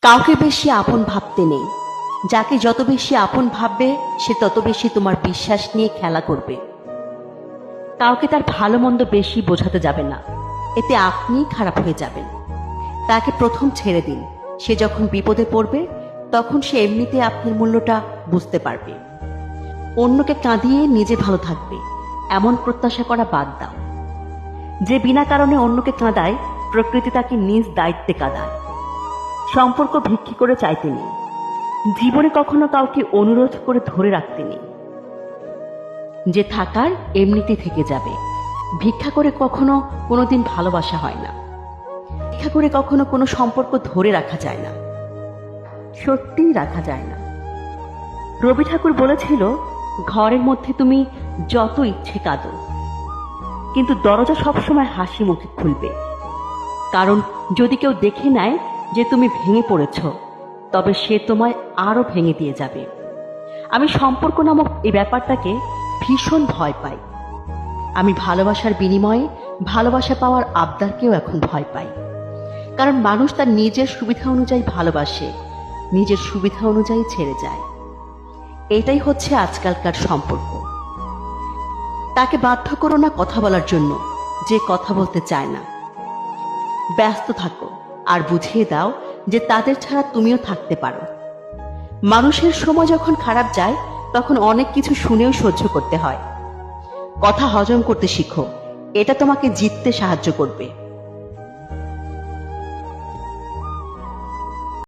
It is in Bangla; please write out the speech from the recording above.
কাউকে বেশি আপন ভাবতে নেই। যাকে যত বেশি আপন ভাববে সে তত বেশি তোমার বিশ্বাস নিয়ে খেলা করবে। কাউকে তার ভালো মন্দ বেশি বোঝাতে যাবে না, এতে আপনিই খারাপ হয়ে যাবেন। তাকে প্রথম ছেড়ে দিন, সে যখন বিপদে পড়বে তখন সে এমনিতে আপনার মূল্যটা বুঝতে পারবে। অন্যকে কাঁদিয়ে নিজে ভালো থাকবে এমন প্রত্যাশা করা বাদ দাও। যে বিনা কারণে অন্যকে কাঁদায় প্রকৃতি তাকে নিজ দায়িত্বে কাঁদায়। সম্পর্ক ভিক্ষি করে চাইতে নেই, জীবনে কখনো কাউকে অনুরোধ করে ধরে রাখতে নেই। যে থাকার এমনিতে থেকে যাবে। ভিক্ষা করে কখনো কোনোদিন ভালোবাসা হয় না, ভিক্ষা করে কখনো কোনো সম্পর্ক ধরে রাখা যায় না, সত্যিই রাখা যায় না। রবি ঠাকুর বলেছিল, ঘরের মধ্যে তুমি যত ইচ্ছে কাঁদো, কিন্তু দরজা সবসময় হাসি মুখে খুলবে। কারণ যদি কেউ দেখে নেয় যে তুমি ভেঙে পড়েছ, তবে সে তোমায় আরো ভেঙে দিয়ে যাবে। আমি সম্পর্ক নামক এই ব্যাপারটাকে ভীষণ ভয় পাই। আমি ভালোবাসার বিনিময়ে ভালোবাসা পাওয়ার আবদারকেও এখন ভয় পাই। কারণ মানুষ তার নিজের সুবিধা অনুযায়ী ভালোবাসে, নিজের সুবিধা অনুযায়ী ছেড়ে যায়। এটাই হচ্ছে আজকালকার সম্পর্ক। তাকে বাধ্য করো না কথা বলার জন্য যে কথা বলতে চায় না। ব্যস্ত থাকো আর বুঝিয়ে দাও যে তাদের ছাড়া তুমিও থাকতে পারো। মানুষের সময় যখন খারাপ যায় তখন অনেক কিছু শুনেও সহ্য করতে হয়। কথা হজম করতে শিখো, এটা তোমাকে জিততে সাহায্য করবে।